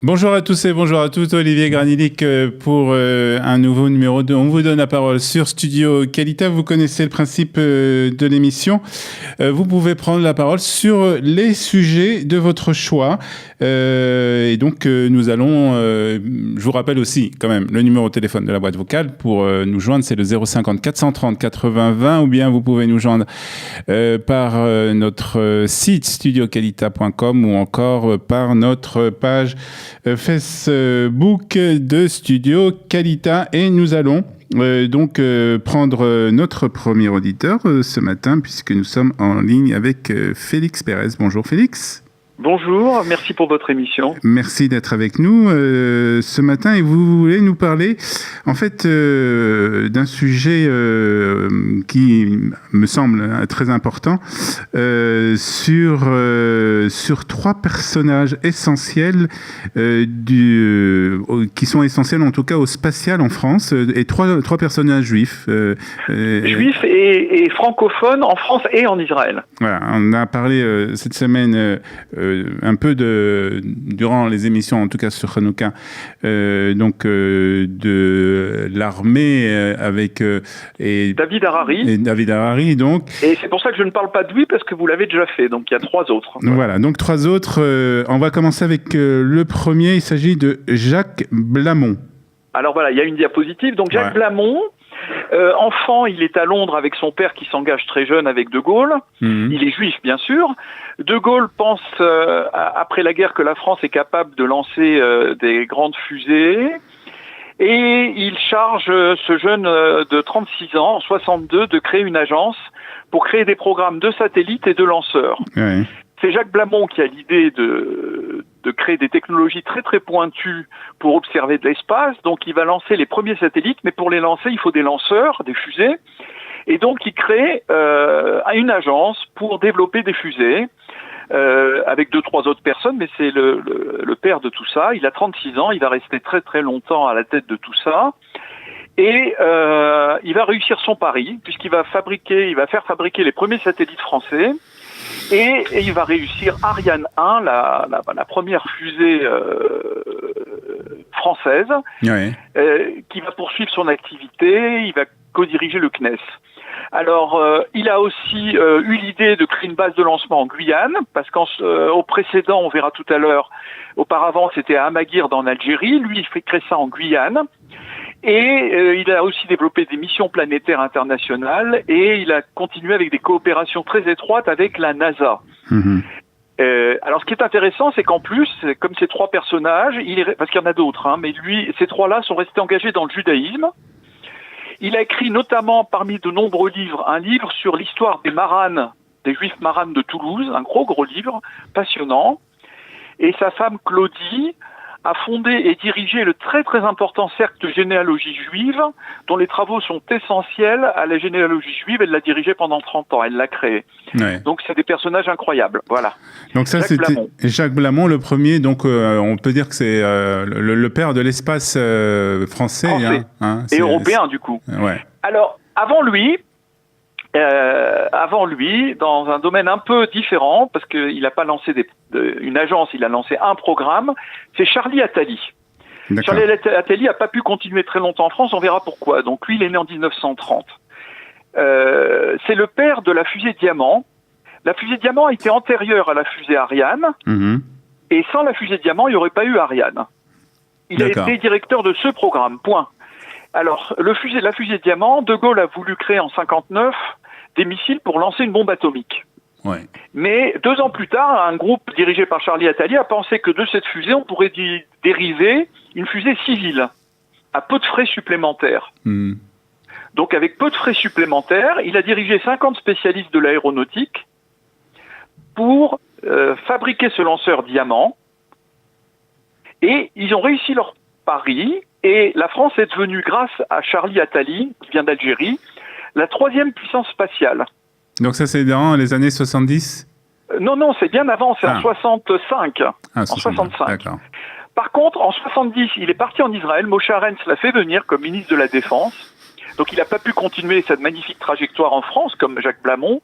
Bonjour à tous et bonjour à toutes, Olivier Granilic pour un nouveau numéro 2. On vous donne la parole sur Studio Qualita. Vous connaissez le principe de l'émission. Vous pouvez prendre la parole sur les sujets de votre choix. Et donc nous allons, je vous rappelle aussi quand même le numéro de téléphone de la boîte vocale pour nous joindre, c'est le 050 430 80 20, ou bien vous pouvez nous joindre par notre site studioqualita.com ou encore par notre page Facebook de Studio Qualita. Et nous allons donc prendre notre premier auditeur ce matin, puisque nous sommes en ligne avec Félix Pérez. Bonjour Félix. Bonjour, merci pour votre émission. Merci d'être avec nous ce matin, et vous voulez nous parler en fait d'un sujet qui me semble très important sur trois personnages essentiels qui sont essentiels en tout cas au spatial en France, et trois personnages juifs. Juifs et francophones en France et en Israël. Voilà, on a parlé cette semaine un peu durant les émissions, en tout cas sur Hanouka, de l'armée avec David Harari, donc. Et c'est pour ça que je ne parle pas de lui, parce que vous l'avez déjà fait. Donc il y a trois autres. Voilà, donc trois autres. On va commencer avec le premier. Il s'agit de Jacques Blamont. Alors voilà, il y a une diapositive. Donc Jacques Blamont. Enfant, il est à Londres avec son père qui s'engage très jeune avec De Gaulle. Il est juif, bien sûr. De Gaulle pense, après la guerre, que la France est capable de lancer des grandes fusées. Et il charge ce jeune de 36 ans, en 62, de créer une agence pour créer des programmes de satellites et de lanceurs. Ouais. C'est Jacques Blamont qui a l'idée de créer des technologies très très pointues pour observer de l'espace. Donc il va lancer les premiers satellites, mais pour les lancer, il faut des lanceurs, des fusées. Et donc il crée une agence pour développer des fusées avec 2-3 autres personnes, mais c'est le père de tout ça. Il a 36 ans, il va rester très très longtemps à la tête de tout ça. Et il va réussir son pari, puisqu'il va faire fabriquer les premiers satellites français. Et il va réussir Ariane 1, la première fusée française, qui va poursuivre son activité. Il va co-diriger le CNES. Alors, il a aussi eu l'idée de créer une base de lancement en Guyane, parce qu'au précédent, on verra tout à l'heure, auparavant c'était à Amaguirde en Algérie. Lui, il fait créer ça en Guyane. Et il a aussi développé des missions planétaires internationales, et il a continué avec des coopérations très étroites avec la NASA. Alors ce qui est intéressant, c'est qu'en plus, comme ces trois personnages, parce qu'il y en a d'autres, mais ces trois-là sont restés engagés dans le judaïsme. Il a écrit notamment, parmi de nombreux livres, un livre sur l'histoire des Marranes, des Juifs Marranes de Toulouse, un gros livre, passionnant. Et sa femme Claudie a fondé et dirigé le très très important cercle de généalogie juive, dont les travaux sont essentiels à la généalogie juive. Elle l'a dirigé pendant 30 ans, elle l'a créé. Ouais. Donc c'est des personnages incroyables, voilà. Donc ça, c'était Jacques Blamont, le premier, donc on peut dire que c'est le père de l'espace français. Et européen du coup. Ouais. Alors, avant lui, dans un domaine un peu différent, parce qu'il n'a pas lancé une agence, il a lancé un programme, c'est Charlie Attali. Charlie Attali n'a pas pu continuer très longtemps en France, on verra pourquoi. Donc lui, il est né en 1930. C'est le père de la fusée Diamant. La fusée Diamant a été antérieure à la fusée Ariane, et sans la fusée Diamant, il n'y aurait pas eu Ariane. Il a été directeur de ce programme, point. Alors, la fusée Diamant, De Gaulle a voulu créer en 1959 des missiles pour lancer une bombe atomique. Ouais. Mais 2 ans plus tard, un groupe dirigé par Charlie Attali a pensé que de cette fusée, on pourrait dériver une fusée civile, à peu de frais supplémentaires. Donc avec peu de frais supplémentaires, il a dirigé 50 spécialistes de l'aéronautique pour fabriquer ce lanceur Diamant. Et ils ont réussi leur pari, et la France est devenue, grâce à Charlie Attali, qui vient d'Algérie, la 3e puissance spatiale. Donc ça, c'est dans les années 70 ? Non, c'est bien avant, c'est en 65. En 65. D'accord. Par contre, en 70, il est parti en Israël. Moshe Arens l'a fait venir comme ministre de la Défense. Donc il n'a pas pu continuer cette magnifique trajectoire en France, comme Jacques Blamont.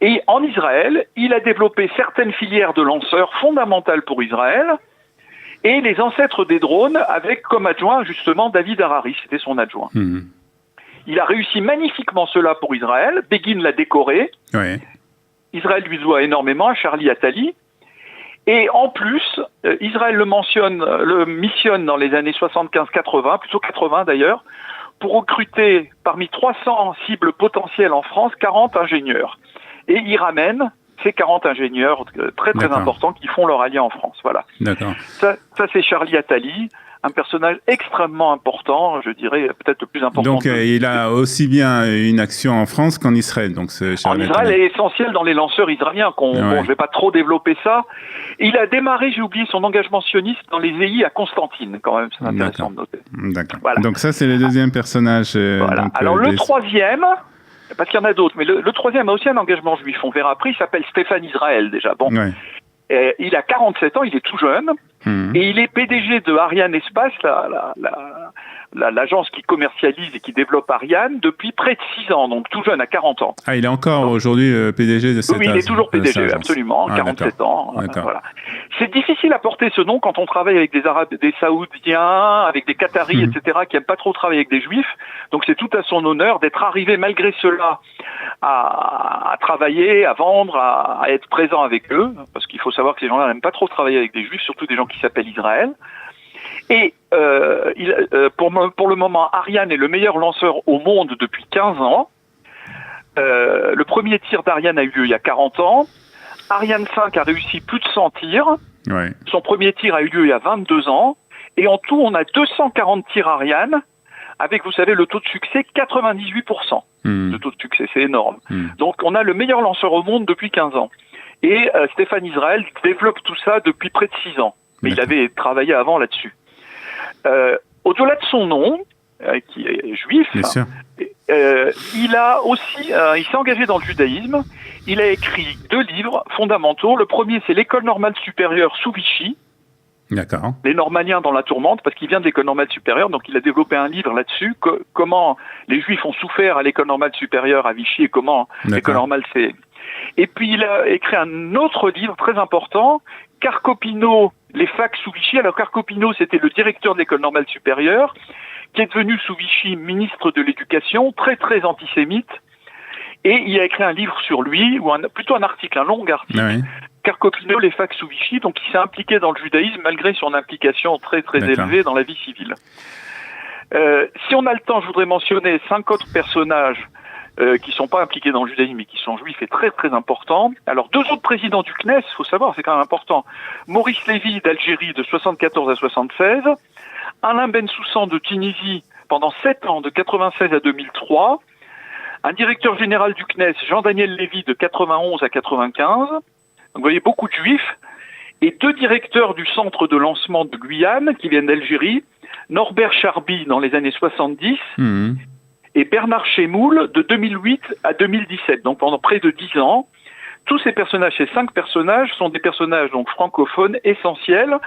Et en Israël, il a développé certaines filières de lanceurs fondamentales pour Israël. et les ancêtres des drones avec comme adjoint justement David Harari, c'était son adjoint. Il a réussi magnifiquement cela pour Israël, Begin l'a décoré, Israël lui doit énormément à Charlie Attali, et en plus, Israël le missionne dans les années 75-80, plutôt 80 d'ailleurs, pour recruter parmi 300 cibles potentielles en France, 40 ingénieurs. Et il ramène ces 40 ingénieurs très importants qui font leur allié en France. Voilà. D'accord. Ça c'est Charlie Attali, un personnage extrêmement important, je dirais peut-être le plus important. Donc il a aussi bien une action en France qu'en Israël. Donc, en Israël est essentiel dans les lanceurs israéliens. Bon, je vais pas trop développer ça. Il a démarré, j'ai oublié, son engagement sioniste dans les EI à Constantine, quand même, c'est intéressant de noter. D'accord. Voilà. Donc ça, c'est le deuxième personnage. Voilà. Donc, alors le troisième, parce qu'il y en a d'autres, mais le troisième a aussi un engagement juif, on verra après, il s'appelle Stéphane Israël déjà. Bon. Il a 47 ans, il est tout jeune, et il est PDG de Ariane Espace, l'agence qui commercialise et qui développe Ariane, depuis près de 6 ans, donc tout jeune, à 40 ans. Ah, il est encore aujourd'hui PDG de cette agence. Oui, il est toujours PDG, absolument, 47 ans. Voilà. C'est difficile à porter ce nom quand on travaille avec des Arabes, des Saoudiens, avec des Qataris, etc., qui n'aiment pas trop travailler avec des Juifs. Donc c'est tout à son honneur d'être arrivé malgré cela à travailler, à vendre, à être présent avec eux, parce qu'il faut savoir que ces gens-là n'aiment pas trop travailler avec des Juifs, surtout des gens qui s'appellent Israël. Et pour le moment, Ariane est le meilleur lanceur au monde depuis 15 ans. Le premier tir d'Ariane a eu lieu il y a 40 ans. Ariane 5 a réussi plus de 100 tirs. Son premier tir a eu lieu il y a 22 ans. Et en tout, on a 240 tirs Ariane, avec, vous savez, le taux de succès 98%. Le taux de succès, c'est énorme. Donc, on a le meilleur lanceur au monde depuis 15 ans. Et Stéphane Israël développe tout ça depuis près de 6 ans. Mais il avait travaillé avant là-dessus. Au-delà de son nom, qui est juif, il s'est engagé dans le judaïsme. Il a écrit 2 livres fondamentaux. Le premier, c'est l'École normale supérieure sous Vichy. D'accord. Les Normaliens dans la tourmente, parce qu'il vient de l'École normale supérieure, donc il a développé un livre là-dessus, comment les Juifs ont souffert à l'École normale supérieure à Vichy et comment l'École normale s'est... Et puis il a écrit un autre livre très important, Carcopino, les facs sous Vichy. Alors Carcopino, c'était le directeur de l'École normale supérieure, qui est devenu sous Vichy ministre de l'Éducation, très très antisémite. Et il a écrit un livre sur lui, ou plutôt un article, un long article, Carcopino, les facs sous Vichy. Donc il s'est impliqué dans le judaïsme malgré son implication très très élevée dans la vie civile. Si on a le temps, je voudrais mentionner 5 autres personnages qui sont pas impliqués dans le judaïsme mais qui sont juifs et très très importants. Alors 2 autres présidents du CNES, faut savoir, c'est quand même important. Maurice Lévy d'Algérie de 74 à 76, Alain Bensoussan de Tunisie pendant 7 ans de 96 à 2003, un directeur général du CNES, Jean-Daniel Lévy de 91 à 95. Donc vous voyez beaucoup de juifs, et 2 directeurs du centre de lancement de Guyane qui viennent d'Algérie, Norbert Charby dans les années 70 et Bernard Chemoul de 2008 à 2017, donc pendant près de 10 ans. Tous ces personnages, ces 5 personnages, sont des personnages donc francophones essentiels,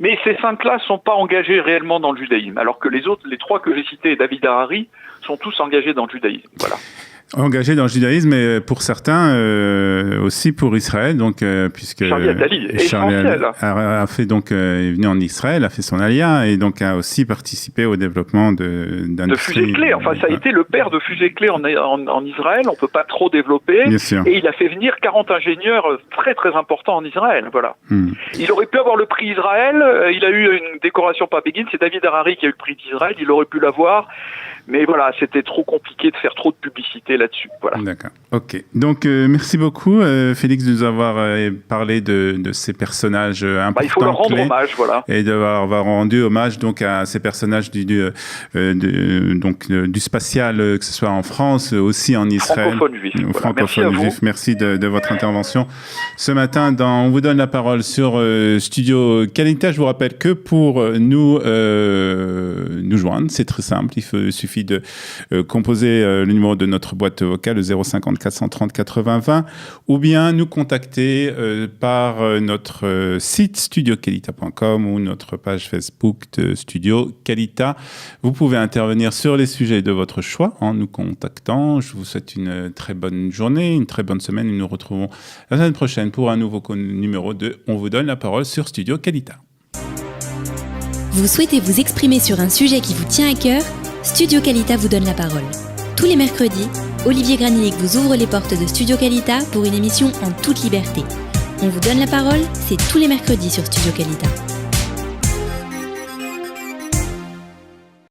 mais ces 5-là sont pas engagés réellement dans le judaïsme, alors que les autres, les 3 que j'ai cités, David Harari, sont tous engagés dans le judaïsme. Voilà. Engagé dans le judaïsme, mais pour certains aussi pour Israël, donc puisque Charlie Attali, a fait donc est venu en Israël, a fait son alia et donc a aussi participé au développement de fusées clés. Enfin, ça a été le père de fusées clés en Israël. On peut pas trop développer. Bien sûr. Et il a fait venir 40 ingénieurs très très importants en Israël. Voilà. Il aurait pu avoir le prix Israël. Il a eu une décoration par Begin. C'est David Harari qui a eu le prix d'Israël. Il aurait pu l'avoir. Mais voilà, c'était trop compliqué de faire trop de publicité là-dessus. Voilà. D'accord. Ok. Donc, merci beaucoup, Félix, de nous avoir parlé de ces personnages importants. Il faut leur rendre hommage, voilà. Et d'avoir rendu hommage donc à ces personnages du spatial, que ce soit en France, aussi en Israël. Francophone juif. Francophone juif. Merci de votre intervention ce matin. On vous donne la parole sur Studio Kalita. Je vous rappelle que pour nous joindre, c'est très simple. Il suffit de composer le numéro de notre boîte vocale, le 050 430 80 20, ou bien nous contacter par notre site studiokalita.com ou notre page Facebook de Studio Kalita. Vous pouvez intervenir sur les sujets de votre choix en nous contactant. Je vous souhaite une très bonne journée, une très bonne semaine. Nous nous retrouvons la semaine prochaine pour un nouveau numéro de On vous donne la parole sur Studio Kalita. Vous souhaitez vous exprimer sur un sujet qui vous tient à cœur? Studio Qualita vous donne la parole. Tous les mercredis, Olivier Granillic vous ouvre les portes de Studio Qualita pour une émission en toute liberté. On vous donne la parole, c'est tous les mercredis sur Studio Qualita.